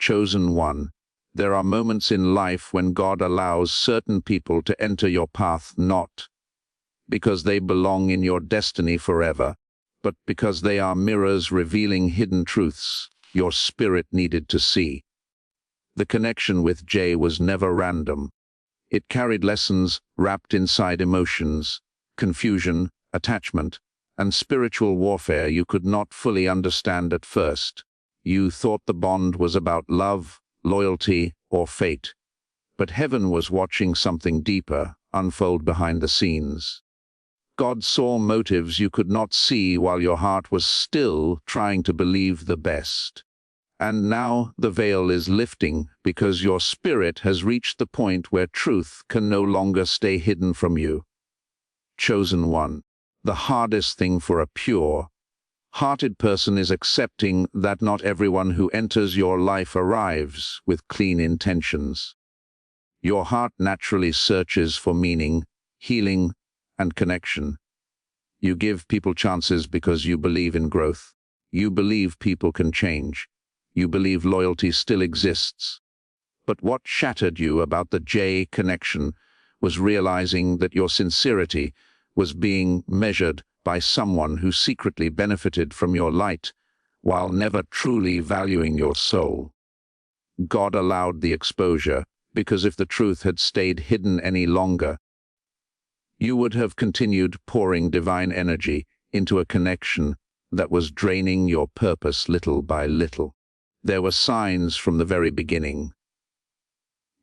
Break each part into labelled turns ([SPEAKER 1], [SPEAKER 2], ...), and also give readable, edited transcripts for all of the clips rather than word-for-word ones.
[SPEAKER 1] Chosen one, there are moments in life when God allows certain people to enter your path not because they belong in your destiny forever, but because they are mirrors revealing hidden truths your spirit needed to see. The connection with Jay was never random. It carried lessons wrapped inside emotions, confusion, attachment, and spiritual warfare you could not fully understand at first. You thought the bond was about love, loyalty, or fate, but heaven was watching something deeper unfold behind the scenes. God saw motives you could not see while your heart was still trying to believe the best. And now the veil is lifting because your spirit has reached the point where truth can no longer stay hidden from you. Chosen one, the hardest thing for a pure-hearted person is accepting that not everyone who enters your life arrives with clean intentions. Your heart naturally searches for meaning, healing, and connection. You give people chances because you believe in growth. You believe people can change. You believe loyalty still exists. But what shattered you about the J connection was realizing that your sincerity was being measured by someone who secretly benefited from your light while never truly valuing your soul. God allowed the exposure because if the truth had stayed hidden any longer, you would have continued pouring divine energy into a connection that was draining your purpose little by little. There were signs from the very beginning.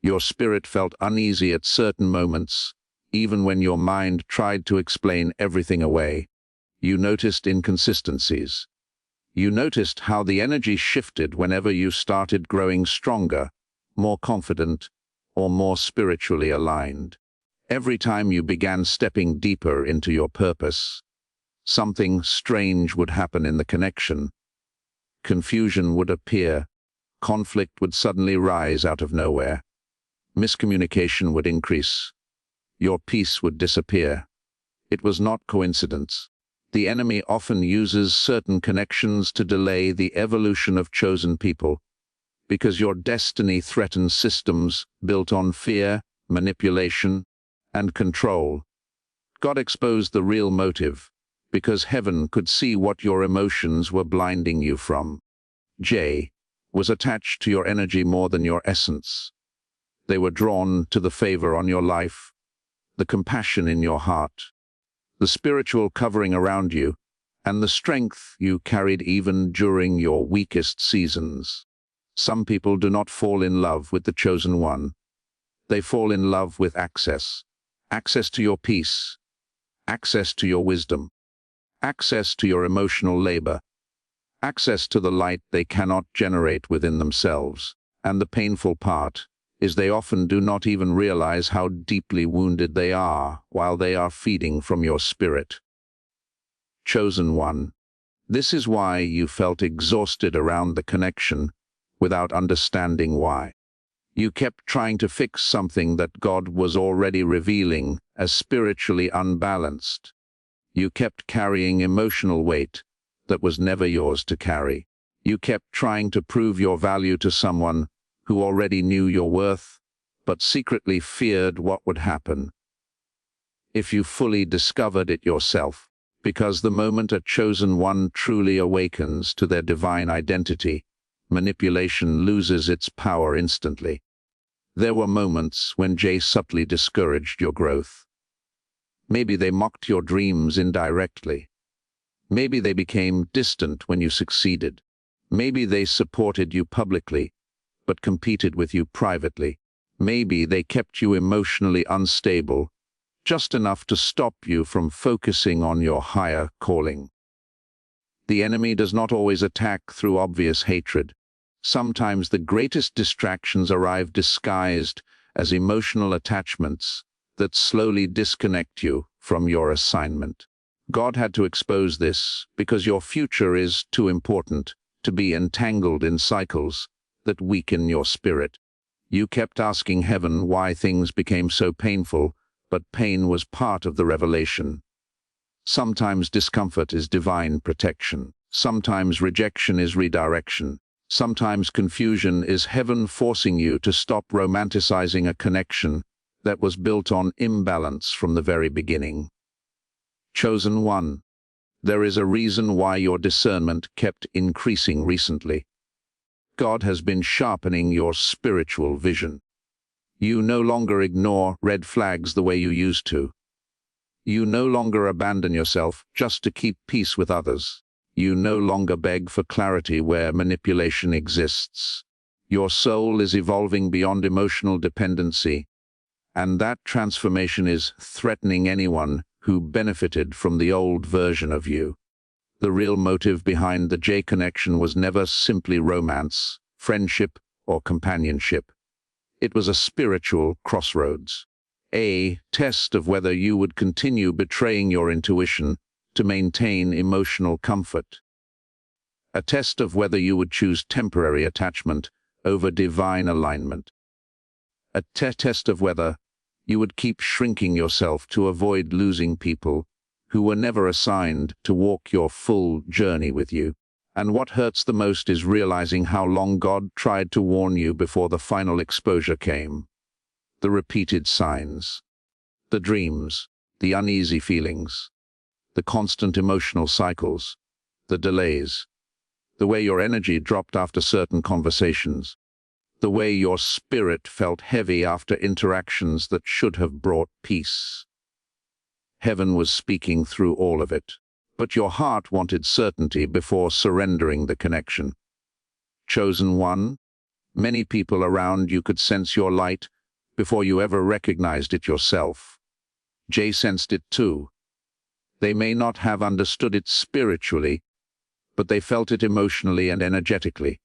[SPEAKER 1] Your spirit felt uneasy at certain moments, even when your mind tried to explain everything away. You noticed inconsistencies. You noticed how the energy shifted whenever you started growing stronger, more confident, or more spiritually aligned. Every time you began stepping deeper into your purpose, something strange would happen in the connection. Confusion would appear, conflict would suddenly rise out of nowhere, miscommunication would increase, your peace would disappear. It was not coincidence. The enemy often uses certain connections to delay the evolution of chosen people, because your destiny threatens systems built on fear, manipulation, and control. God exposed the real motive, because heaven could see what your emotions were blinding you from. J was attached to your energy more than your essence. They were drawn to the favor on your life, the compassion in your heart, the spiritual covering around you, and the strength you carried even during your weakest seasons. Some people do not fall in love with the chosen one. They fall in love with access. Access to your peace, access to your wisdom, access to your emotional labor, access to the light they cannot generate within themselves. And the painful part is they often do not even realize how deeply wounded they are while they are feeding from your spirit. Chosen one, this is why you felt exhausted around the connection without understanding why. You kept trying to fix something that God was already revealing as spiritually unbalanced. You kept carrying emotional weight that was never yours to carry. You kept trying to prove your value to someone who already knew your worth, but secretly feared what would happen if you fully discovered it yourself. Because the moment a chosen one truly awakens to their divine identity, manipulation loses its power instantly. There were moments when Jay subtly discouraged your growth. Maybe they mocked your dreams indirectly. Maybe they became distant when you succeeded. Maybe they supported you publicly, but competed with you privately. Maybe they kept you emotionally unstable, just enough to stop you from focusing on your higher calling. The enemy does not always attack through obvious hatred. Sometimes the greatest distractions arrive disguised as emotional attachments that slowly disconnect you from your assignment. God had to expose this because your future is too important to be entangled in cycles that weaken your spirit. You kept asking heaven why things became so painful, but pain was part of the revelation. Sometimes discomfort is divine protection. Sometimes rejection is redirection. Sometimes confusion is heaven forcing you to stop romanticizing a connection that was built on imbalance from the very beginning. Chosen one, there is a reason why your discernment kept increasing recently. God has been sharpening your spiritual vision. You no longer ignore red flags the way you used to. You no longer abandon yourself just to keep peace with others. You no longer beg for clarity where manipulation exists. Your soul is evolving beyond emotional dependency, and that transformation is threatening anyone who benefited from the old version of you. The real motive behind the J connection was never simply romance, friendship, or companionship. It was a spiritual crossroads, a test of whether you would continue betraying your intuition to maintain emotional comfort, a test of whether you would choose temporary attachment over divine alignment, a test of whether you would keep shrinking yourself to avoid losing people who were never assigned to walk your full journey with you. And what hurts the most is realizing how long God tried to warn you before the final exposure came. The repeated signs, the dreams, the uneasy feelings, the constant emotional cycles, the delays, the way your energy dropped after certain conversations, the way your spirit felt heavy after interactions that should have brought peace. Heaven was speaking through all of it, but your heart wanted certainty before surrendering the connection. Chosen one, many people around you could sense your light before you ever recognized it yourself. Jay sensed it too. They may not have understood it spiritually, but they felt it emotionally and energetically.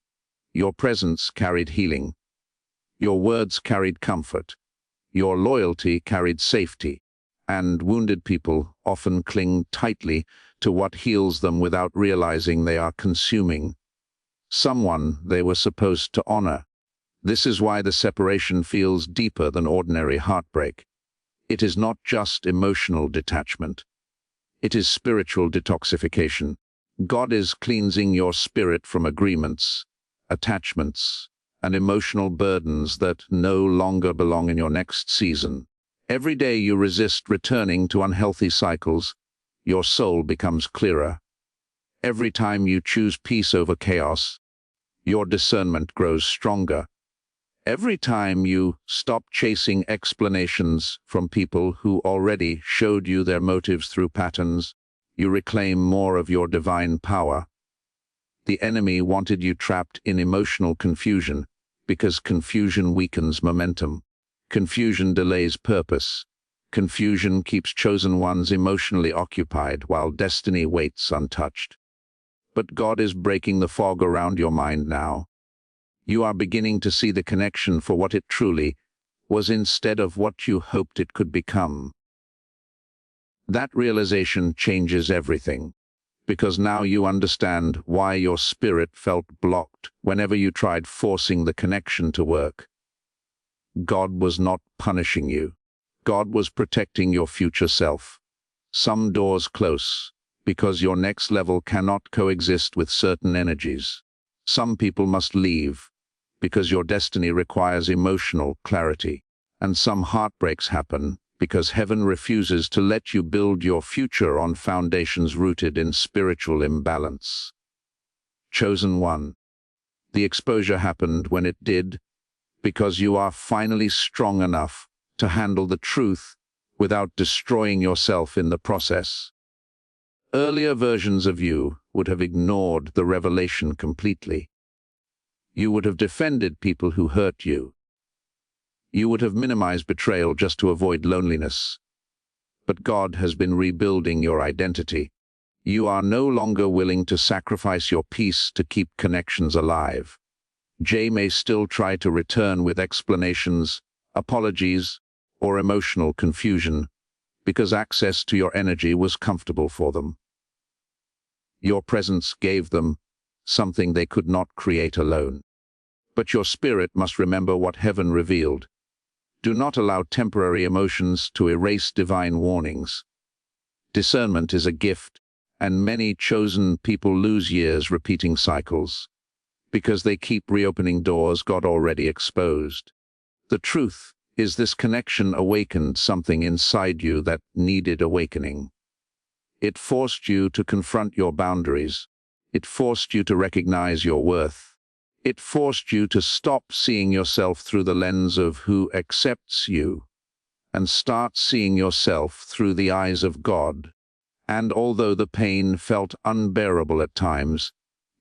[SPEAKER 1] Your presence carried healing. Your words carried comfort. Your loyalty carried safety. And wounded people often cling tightly to what heals them without realizing they are consuming someone they were supposed to honor. This is why the separation feels deeper than ordinary heartbreak. It is not just emotional detachment. It is spiritual detoxification. God is cleansing your spirit from agreements, attachments, and emotional burdens that no longer belong in your next season. Every day you resist returning to unhealthy cycles, your soul becomes clearer. Every time you choose peace over chaos, your discernment grows stronger. Every time you stop chasing explanations from people who already showed you their motives through patterns, you reclaim more of your divine power. The enemy wanted you trapped in emotional confusion because confusion weakens momentum. Confusion delays purpose. Confusion keeps chosen ones emotionally occupied while destiny waits untouched. But God is breaking the fog around your mind now. You are beginning to see the connection for what it truly was instead of what you hoped it could become. That realization changes everything, because now you understand why your spirit felt blocked whenever you tried forcing the connection to work. God was not punishing you. God was protecting your future self. Some doors close, because your next level cannot coexist with certain energies. Some people must leave, because your destiny requires emotional clarity. And some heartbreaks happen, because heaven refuses to let you build your future on foundations rooted in spiritual imbalance. Chosen one. The exposure happened when it did, because you are finally strong enough to handle the truth without destroying yourself in the process. Earlier versions of you would have ignored the revelation completely. You would have defended people who hurt you. You would have minimized betrayal just to avoid loneliness. But God has been rebuilding your identity. You are no longer willing to sacrifice your peace to keep connections alive. Jay may still try to return with explanations, apologies, or emotional confusion, because access to your energy was comfortable for them. Your presence gave them something they could not create alone. But your spirit must remember what heaven revealed. Do not allow temporary emotions to erase divine warnings. Discernment is a gift, and many chosen people lose years repeating cycles, because they keep reopening doors God already exposed. The truth is this connection awakened something inside you that needed awakening. It forced you to confront your boundaries. It forced you to recognize your worth. It forced you to stop seeing yourself through the lens of who accepts you and start seeing yourself through the eyes of God. And although the pain felt unbearable at times,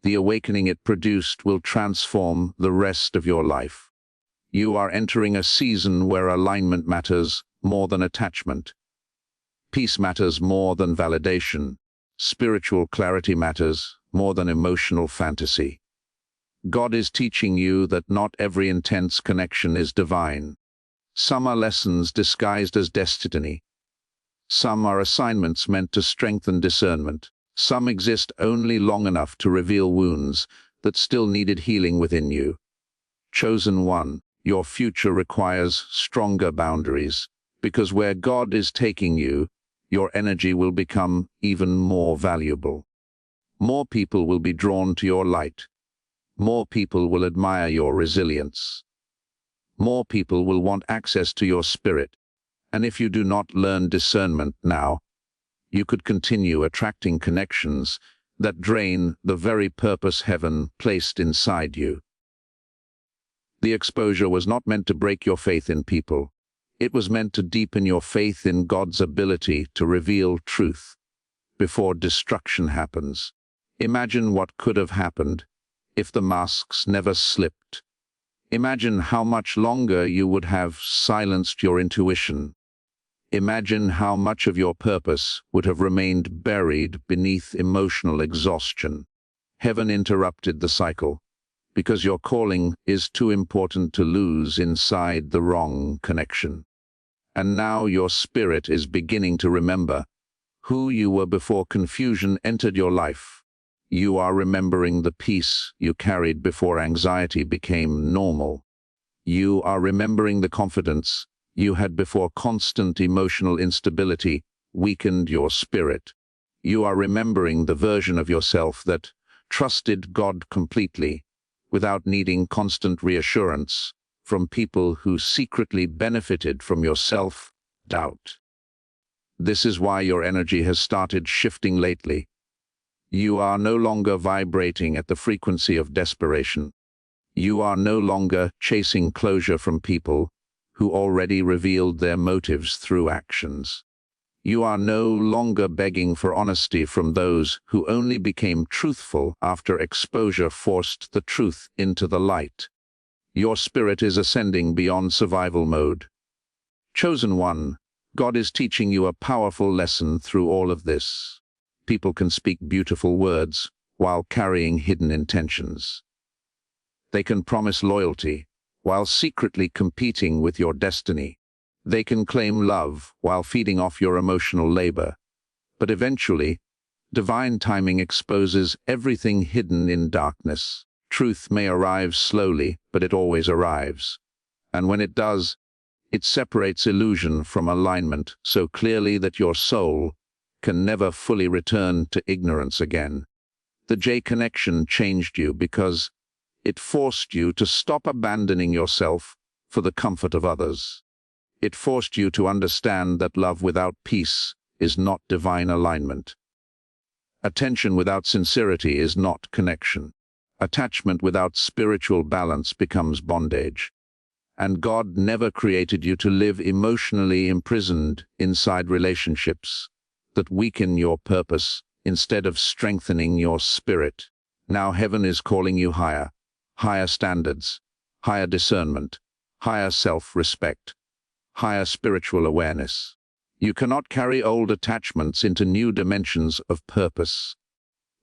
[SPEAKER 1] the awakening it produced will transform the rest of your life. You are entering a season where alignment matters more than attachment. Peace matters more than validation. Spiritual clarity matters more than emotional fantasy. God is teaching you that not every intense connection is divine. Some are lessons disguised as destiny. Some are assignments meant to strengthen discernment. Some exist only long enough to reveal wounds that still needed healing within you. Chosen one, your future requires stronger boundaries, because where God is taking you, your energy will become even more valuable. More people will be drawn to your light. More people will admire your resilience. More people will want access to your spirit. And if you do not learn discernment now, you could continue attracting connections that drain the very purpose heaven placed inside you. The exposure was not meant to break your faith in people. It was meant to deepen your faith in God's ability to reveal truth before destruction happens. Imagine what could have happened if the masks never slipped. Imagine how much longer you would have silenced your intuition. Imagine how much of your purpose would have remained buried beneath emotional exhaustion. Heaven interrupted the cycle because your calling is too important to lose inside the wrong connection. And now your spirit is beginning to remember who you were before confusion entered your life. You are remembering the peace you carried before anxiety became normal. You are remembering the confidence you had before constant emotional instability weakened your spirit. You are remembering the version of yourself that trusted God completely, without needing constant reassurance from people who secretly benefited from your self-doubt. This is why your energy has started shifting lately. You are no longer vibrating at the frequency of desperation. You are no longer chasing closure from people who already revealed their motives through actions. You are no longer begging for honesty from those who only became truthful after exposure forced the truth into the light. Your spirit is ascending beyond survival mode. Chosen one, God is teaching you a powerful lesson through all of this. People can speak beautiful words while carrying hidden intentions. They can promise loyalty while secretly competing with your destiny. They can claim love while feeding off your emotional labor. But eventually, divine timing exposes everything hidden in darkness. Truth may arrive slowly, but it always arrives. And when it does, it separates illusion from alignment so clearly that your soul can never fully return to ignorance again. The J connection changed you because it forced you to stop abandoning yourself for the comfort of others. It forced you to understand that love without peace is not divine alignment. Attention without sincerity is not connection. Attachment without spiritual balance becomes bondage. And God never created you to live emotionally imprisoned inside relationships that weaken your purpose instead of strengthening your spirit. Now heaven is calling you higher, higher standards, higher discernment, higher self-respect, higher spiritual awareness. You cannot carry old attachments into new dimensions of purpose.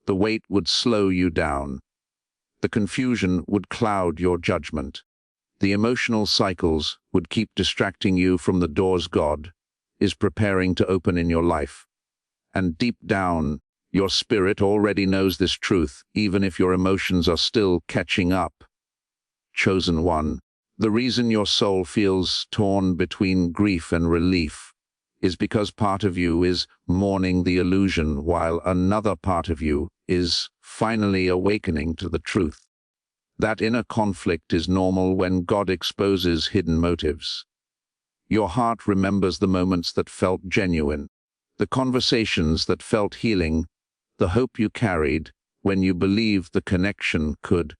[SPEAKER 1] The weight would slow you down. The confusion would cloud your judgment. The emotional cycles would keep distracting you from the doors God is preparing to open in your life. And deep down, your spirit already knows this truth, even if your emotions are still catching up. Chosen one, the reason your soul feels torn between grief and relief is because part of you is mourning the illusion while another part of you is finally awakening to the truth. That inner conflict is normal when God exposes hidden motives. Your heart remembers the moments that felt genuine, the conversations that felt healing, the hope you carried when you believed the connection could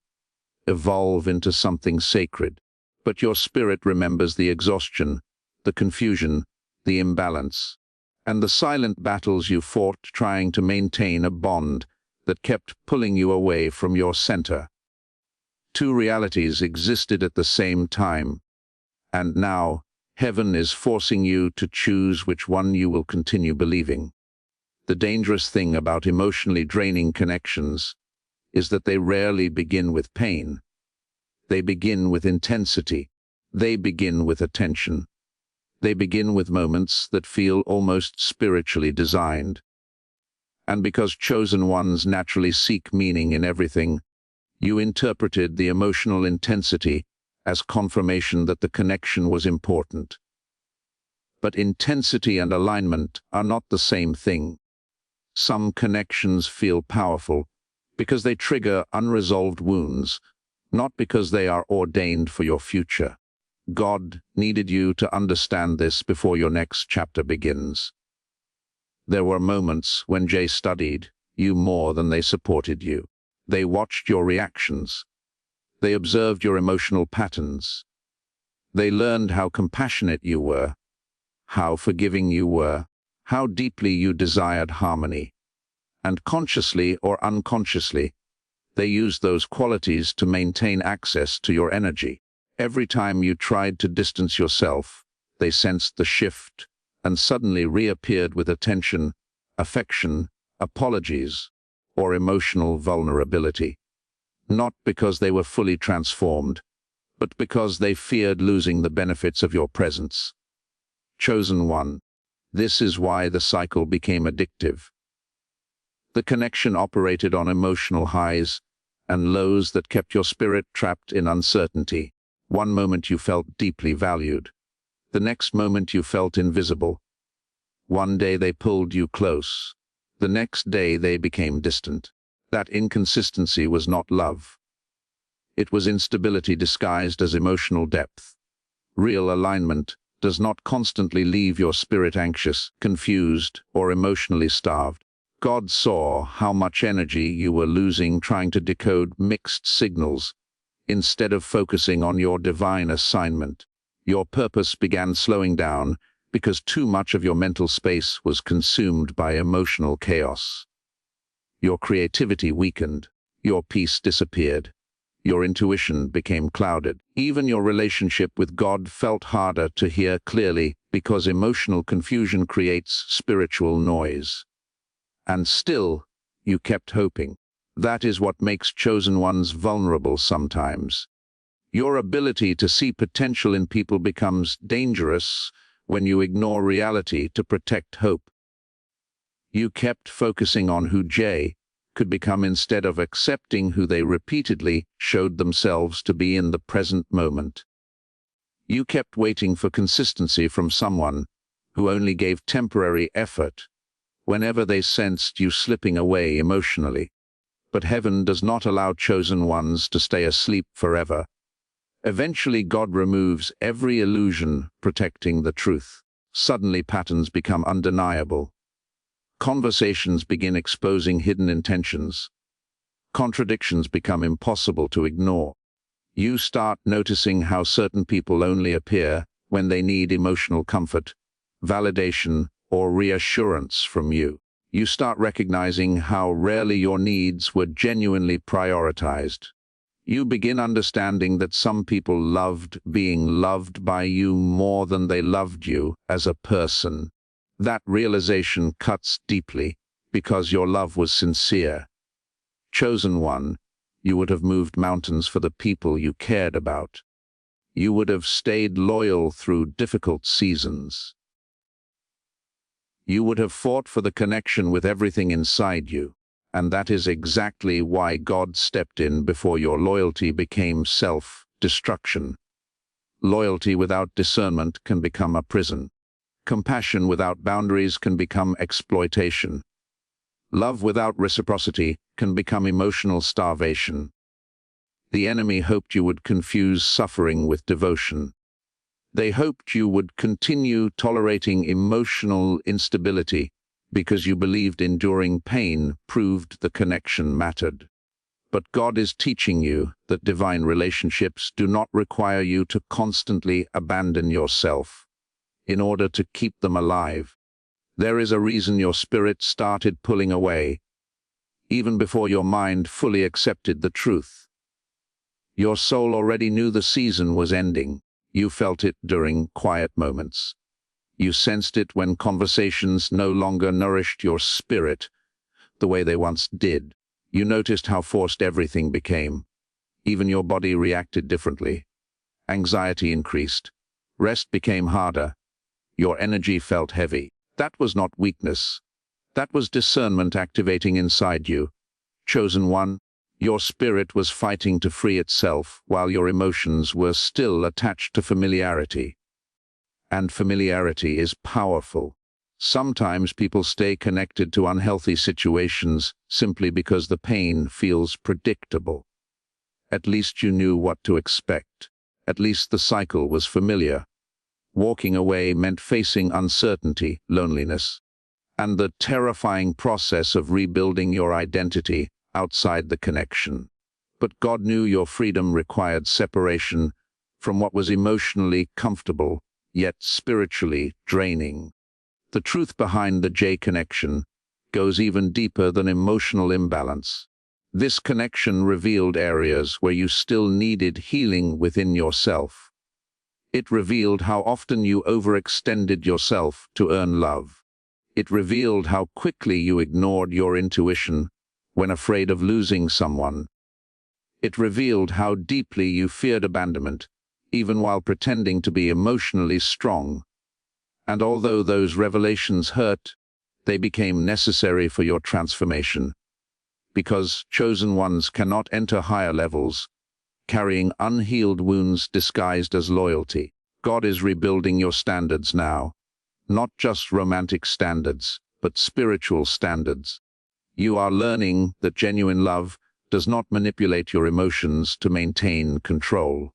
[SPEAKER 1] evolve into something sacred. But your spirit remembers the exhaustion, the confusion, the imbalance, and the silent battles you fought trying to maintain a bond that kept pulling you away from your center. Two realities existed at the same time, and now heaven is forcing you to choose which one you will continue believing. The dangerous thing about emotionally draining connections is that they rarely begin with pain. They begin with intensity. They begin with attention. They begin with moments that feel almost spiritually designed. And because chosen ones naturally seek meaning in everything, you interpreted the emotional intensity as confirmation that the connection was important. But intensity and alignment are not the same thing. Some connections feel powerful because they trigger unresolved wounds, not because they are ordained for your future. God needed you to understand this before your next chapter begins. There were moments when Jay studied you more than they supported you. They watched your reactions. They observed your emotional patterns. They learned how compassionate you were, how forgiving you were, how deeply you desired harmony. And consciously or unconsciously, they used those qualities to maintain access to your energy. Every time you tried to distance yourself, they sensed the shift and suddenly reappeared with attention, affection, apologies, or emotional vulnerability. Not because they were fully transformed, but because they feared losing the benefits of your presence. Chosen one, this is why the cycle became addictive. The connection operated on emotional highs and lows that kept your spirit trapped in uncertainty. One moment you felt deeply valued. The next moment you felt invisible. One day they pulled you close. The next day they became distant. That inconsistency was not love. It was instability disguised as emotional depth. Real alignment does not constantly leave your spirit anxious, confused, or emotionally starved. God saw how much energy you were losing trying to decode mixed signals. Instead of focusing on your divine assignment, your purpose began slowing down because too much of your mental space was consumed by emotional chaos. Your creativity weakened, your peace disappeared, your intuition became clouded. Even your relationship with God felt harder to hear clearly because emotional confusion creates spiritual noise. And still, you kept hoping. That is what makes chosen ones vulnerable sometimes. Your ability to see potential in people becomes dangerous when you ignore reality to protect hope. You kept focusing on who Jay could become instead of accepting who they repeatedly showed themselves to be in the present moment. You kept waiting for consistency from someone who only gave temporary effort whenever they sensed you slipping away emotionally. But heaven does not allow chosen ones to stay asleep forever. Eventually, God removes every illusion protecting the truth. Suddenly, patterns become undeniable. Conversations begin exposing hidden intentions. Contradictions become impossible to ignore. You start noticing how certain people only appear when they need emotional comfort, validation, or reassurance from you. You start recognizing how rarely your needs were genuinely prioritized. You begin understanding that some people loved being loved by you more than they loved you as a person. That realization cuts deeply because your love was sincere. Chosen one, you would have moved mountains for the people you cared about. You would have stayed loyal through difficult seasons. You would have fought for the connection with everything inside you. And that is exactly why God stepped in before your loyalty became self-destruction. Loyalty without discernment can become a prison. Compassion without boundaries can become exploitation. Love without reciprocity can become emotional starvation. The enemy hoped you would confuse suffering with devotion. They hoped you would continue tolerating emotional instability because you believed enduring pain proved the connection mattered. But God is teaching you that divine relationships do not require you to constantly abandon yourself in order to keep them alive. There is a reason your spirit started pulling away, even before your mind fully accepted the truth. Your soul already knew the season was ending. You felt it during quiet moments. You sensed it when conversations no longer nourished your spirit the way they once did. You noticed how forced everything became. Even your body reacted differently. Anxiety increased. Rest became harder. Your energy felt heavy. That was not weakness. That was discernment activating inside you. Chosen one, your spirit was fighting to free itself while your emotions were still attached to familiarity. And familiarity is powerful. Sometimes people stay connected to unhealthy situations simply because the pain feels predictable. At least you knew what to expect. At least the cycle was familiar. Walking away meant facing uncertainty, loneliness, and the terrifying process of rebuilding your identity outside the connection. But God knew your freedom required separation from what was emotionally comfortable, yet spiritually draining. The truth behind the J connection goes even deeper than emotional imbalance. This connection revealed areas where you still needed healing within yourself. It revealed how often you overextended yourself to earn love. It revealed how quickly you ignored your intuition when afraid of losing someone. It revealed how deeply you feared abandonment, even while pretending to be emotionally strong. And although those revelations hurt, they became necessary for your transformation. Because chosen ones cannot enter higher levels, carrying unhealed wounds disguised as loyalty. God is rebuilding your standards now. Not just romantic standards, but spiritual standards. You are learning that genuine love does not manipulate your emotions to maintain control.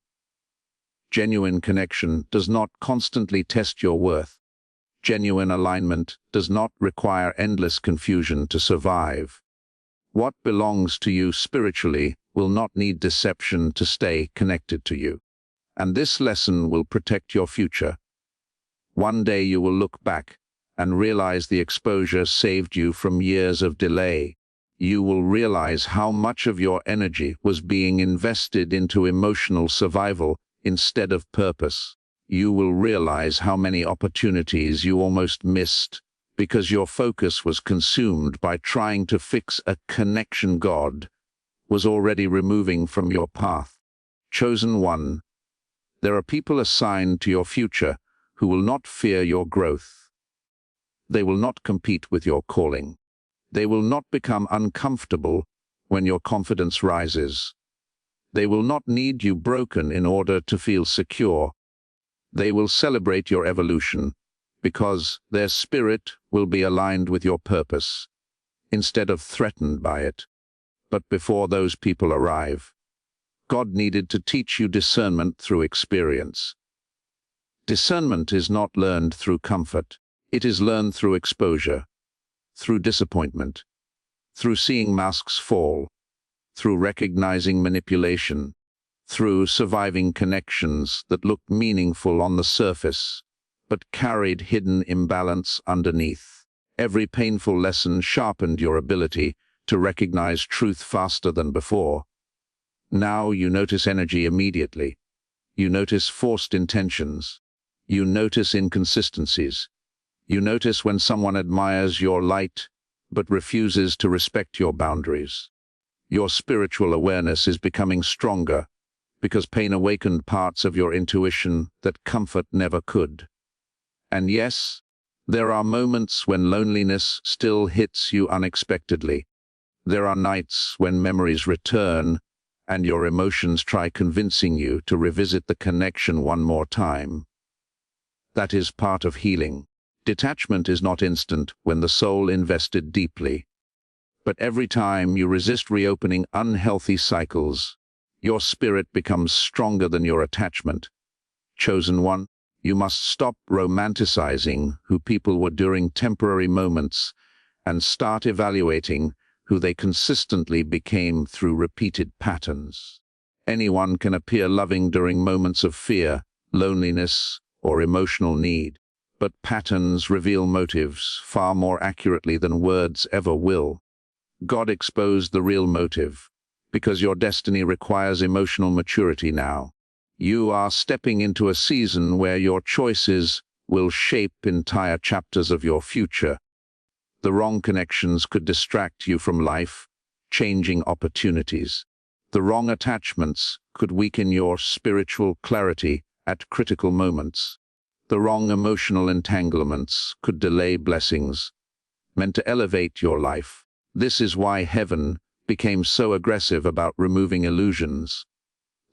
[SPEAKER 1] Genuine connection does not constantly test your worth. Genuine alignment does not require endless confusion to survive. What belongs to you spiritually will not need deception to stay connected to you. And this lesson will protect your future. One day you will look back and realize the exposure saved you from years of delay. You will realize how much of your energy was being invested into emotional survival instead of purpose. You will realize how many opportunities you almost missed because your focus was consumed by trying to fix a connection God was already removing from your path. Chosen one, there are people assigned to your future who will not fear your growth. They will not compete with your calling. They will not become uncomfortable when your confidence rises. They will not need you broken in order to feel secure. They will celebrate your evolution because their spirit will be aligned with your purpose instead of threatened by it. But before those people arrive, God needed to teach you discernment through experience. Discernment is not learned through comfort. It is learned through exposure, through disappointment, through seeing masks fall, through recognizing manipulation, through surviving connections that looked meaningful on the surface, but carried hidden imbalance underneath. Every painful lesson sharpened your ability to recognize truth faster than before. Now you notice energy immediately. You notice forced intentions. You notice inconsistencies. You notice when someone admires your light but refuses to respect your boundaries. Your spiritual awareness is becoming stronger because pain awakened parts of your intuition that comfort never could. And yes, there are moments when loneliness still hits you unexpectedly. There are nights when memories return and your emotions try convincing you to revisit the connection one more time. That is part of healing. Detachment is not instant when the soul invested deeply. But every time you resist reopening unhealthy cycles, Your spirit becomes stronger than your attachment. Chosen one, you must stop romanticizing who people were during temporary moments and start evaluating who they consistently became through repeated patterns. Anyone can appear loving during moments of fear, loneliness, or emotional need, but patterns reveal motives far more accurately than words ever will. God exposed the real motive, because your destiny requires emotional maturity now. You are stepping into a season where your choices will shape entire chapters of your future. The wrong connections could distract you from life, changing opportunities. The wrong attachments could weaken your spiritual clarity at critical moments. The wrong emotional entanglements could delay blessings meant to elevate your life. This is why heaven became so aggressive about removing illusions.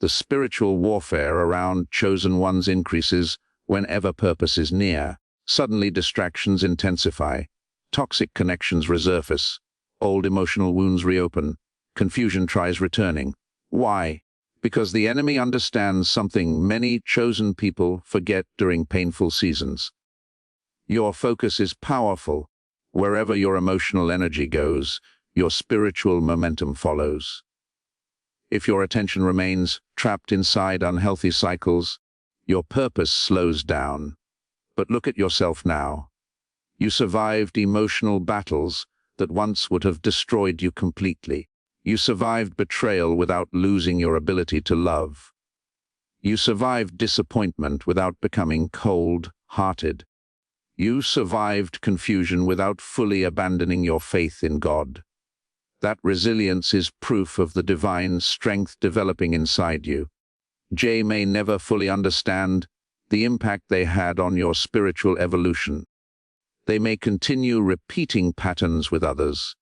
[SPEAKER 1] The spiritual warfare around chosen ones increases whenever purpose is near. Suddenly distractions intensify, toxic connections resurface, old emotional wounds reopen, confusion tries returning. Why? Because the enemy understands something many chosen people forget during painful seasons. Your focus is powerful. Wherever your emotional energy goes, your spiritual momentum follows. If your attention remains trapped inside unhealthy cycles, your purpose slows down. But look at yourself now. You survived emotional battles that once would have destroyed you completely. You survived betrayal without losing your ability to love. You survived disappointment without becoming cold-hearted. You survived confusion without fully abandoning your faith in God. That resilience is proof of the divine strength developing inside you. Jay may never fully understand the impact they had on your spiritual evolution. They may continue repeating patterns with others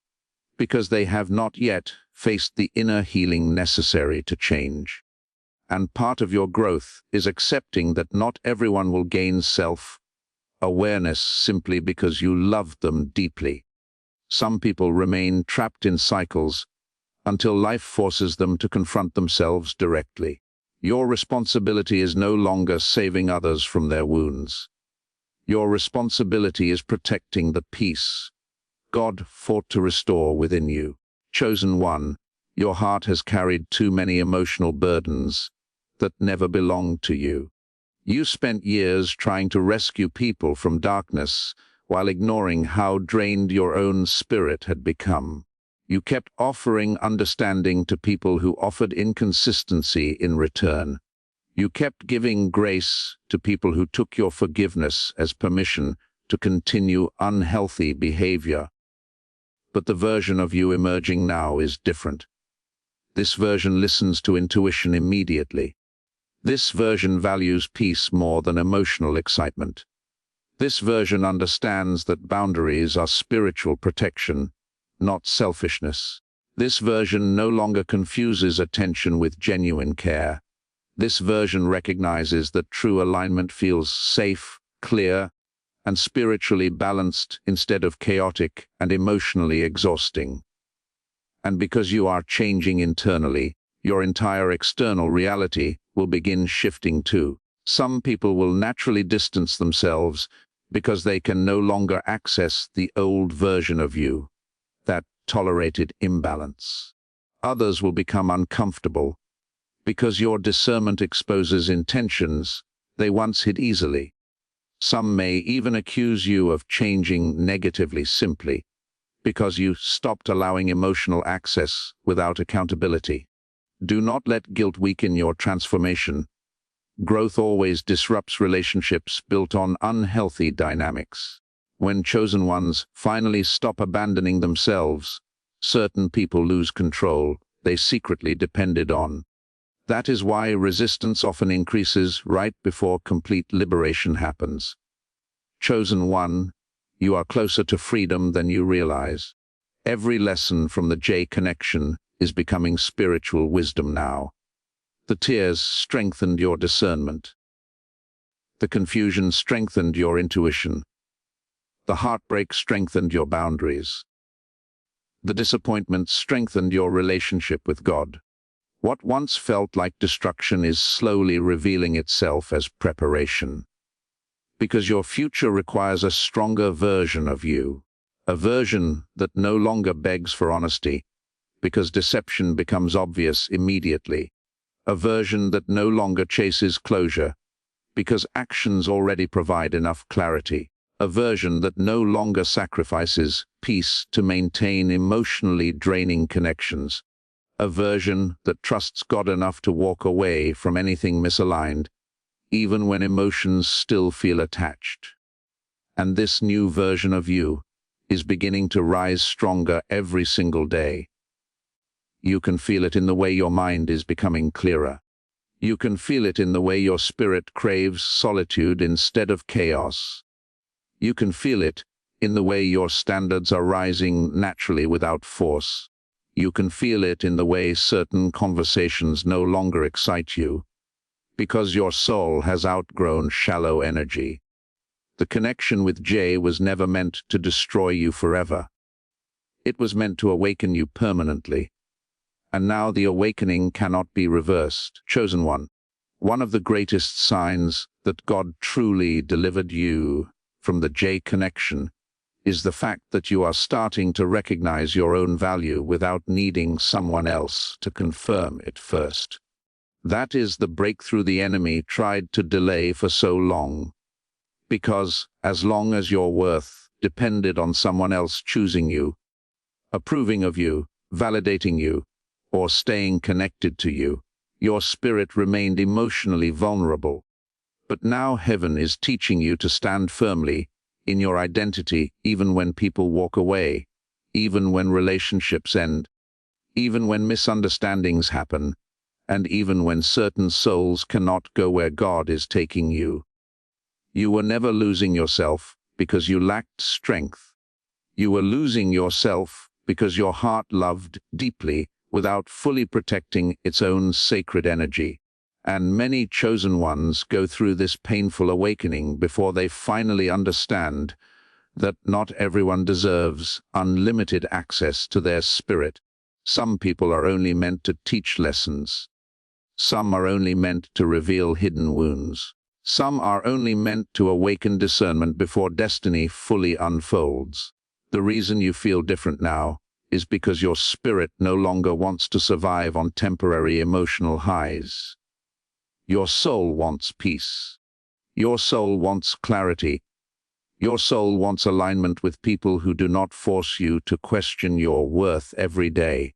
[SPEAKER 1] because they have not yet faced the inner healing necessary to change. And part of your growth is accepting that not everyone will gain self-awareness simply because you love them deeply. Some people remain trapped in cycles until life forces them to confront themselves directly. Your responsibility is no longer saving others from their wounds. Your responsibility is protecting the peace God fought to restore within you. Chosen one, your heart has carried too many emotional burdens that never belonged to you. You spent years trying to rescue people from darkness while ignoring how drained your own spirit had become. You kept offering understanding to people who offered inconsistency in return. You kept giving grace to people who took your forgiveness as permission to continue unhealthy behavior. But the version of you emerging now is different. This version listens to intuition immediately. This version values peace more than emotional excitement. This version understands that boundaries are spiritual protection, not selfishness. This version no longer confuses attention with genuine care. This version recognizes that true alignment feels safe, clear, and spiritually balanced instead of chaotic and emotionally exhausting. And because you are changing internally, your entire external reality will begin shifting too. Some people will naturally distance themselves because they can no longer access the old version of you that tolerated imbalance. Others will become uncomfortable because your discernment exposes intentions they once hid easily. Some may even accuse you of changing negatively simply because you stopped allowing emotional access without accountability. Do not let guilt weaken your transformation. Growth always disrupts relationships built on unhealthy dynamics. When chosen ones finally stop abandoning themselves, certain people lose control they secretly depended on. That is why resistance often increases right before complete liberation happens. Chosen one, you are closer to freedom than you realize. Every lesson from the J connection is becoming spiritual wisdom now. The tears strengthened your discernment. The confusion strengthened your intuition. The heartbreak strengthened your boundaries. The disappointment strengthened your relationship with God. What once felt like destruction is slowly revealing itself as preparation. Because your future requires a stronger version of you, a version that no longer begs for honesty, because deception becomes obvious immediately, a version that no longer chases closure, because actions already provide enough clarity, a version that no longer sacrifices peace to maintain emotionally draining connections, a version that trusts God enough to walk away from anything misaligned, even when emotions still feel attached. And this new version of you is beginning to rise stronger every single day. You can feel it in the way your mind is becoming clearer. You can feel it in the way your spirit craves solitude instead of chaos. You can feel it in the way your standards are rising naturally without force. You can feel it in the way certain conversations no longer excite you, because your soul has outgrown shallow energy. The connection with Jay was never meant to destroy you forever. It was meant to awaken you permanently. And now the awakening cannot be reversed. Chosen one, one of the greatest signs that God truly delivered you from the J connection is the fact that you are starting to recognize your own value without needing someone else to confirm it first. That is the breakthrough the enemy tried to delay for so long. Because as long as your worth depended on someone else choosing you, approving of you, validating you, or staying connected to you, your spirit remained emotionally vulnerable. But now heaven is teaching you to stand firmly in your identity even when people walk away, even when relationships end, even when misunderstandings happen, and even when certain souls cannot go where God is taking you. You were never losing yourself because you lacked strength. You were losing yourself because your heart loved deeply without fully protecting its own sacred energy. And many chosen ones go through this painful awakening before they finally understand that not everyone deserves unlimited access to their spirit. Some people are only meant to teach lessons. Some are only meant to reveal hidden wounds. Some are only meant to awaken discernment before destiny fully unfolds. The reason you feel different now is because your spirit no longer wants to survive on temporary emotional highs. Your soul wants peace. Your soul wants clarity. Your soul wants alignment with people who do not force you to question your worth every day.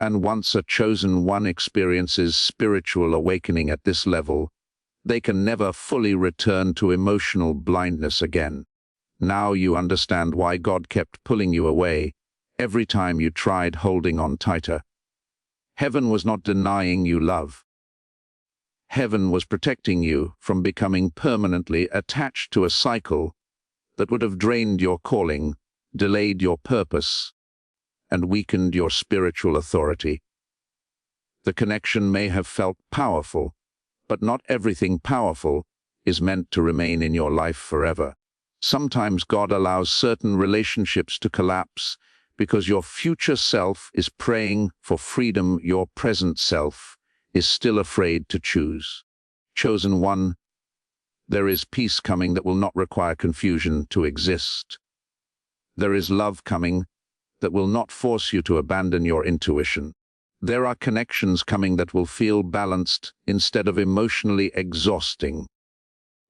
[SPEAKER 1] And once a chosen one experiences spiritual awakening at this level, they can never fully return to emotional blindness again. Now you understand why God kept pulling you away every time you tried holding on tighter. Heaven was not denying you love. Heaven was protecting you from becoming permanently attached to a cycle that would have drained your calling, delayed your purpose, and weakened your spiritual authority. The connection may have felt powerful, but not everything powerful is meant to remain in your life forever. Sometimes God allows certain relationships to collapse because your future self is praying for freedom your present self is still afraid to choose. Chosen one, there is peace coming that will not require confusion to exist. There is love coming that will not force you to abandon your intuition. There are connections coming that will feel balanced instead of emotionally exhausting.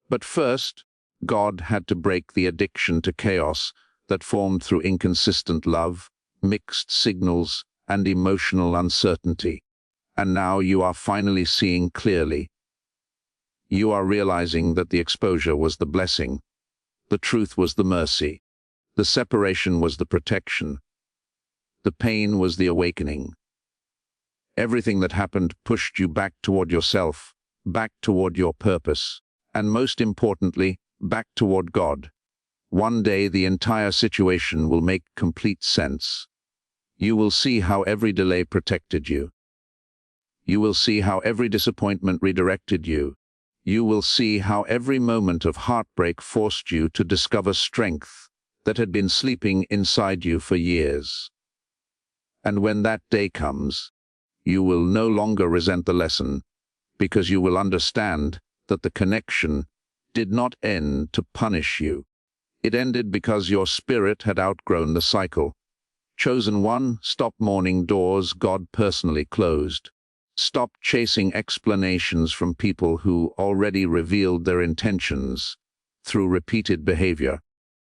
[SPEAKER 1] But first, God had to break the addiction to chaos that formed through inconsistent love, mixed signals, and emotional uncertainty. And now you are finally seeing clearly. You are realizing that the exposure was the blessing, the truth was the mercy, the separation was the protection, the pain was the awakening. Everything that happened pushed you back toward yourself, back toward your purpose, and most importantly, back toward God. One day the entire situation will make complete sense. You will see how every delay protected you. You will see how every disappointment redirected you. You will see how every moment of heartbreak forced you to discover strength that had been sleeping inside you for years. And when that day comes, You will no longer resent the lesson, because you will understand that the connection did not end to punish you. It ended because your spirit had outgrown the cycle. Chosen one, stop mourning doors God personally closed. Stop chasing explanations from people who already revealed their intentions through repeated behavior.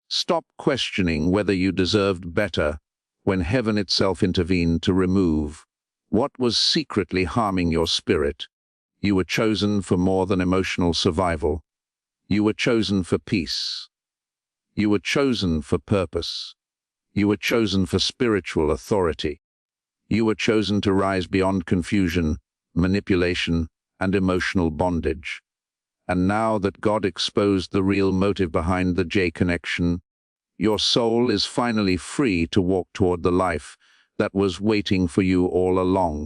[SPEAKER 1] Stop questioning whether you deserved better when heaven itself intervened to remove what was secretly harming your spirit. You were chosen for more than emotional survival. You were chosen for peace. You were chosen for purpose. You were chosen for spiritual authority. You were chosen to rise beyond confusion, manipulation, and emotional bondage. And now that God exposed the real motive behind the J connection, your soul is finally free to walk toward the life that was waiting for you all along.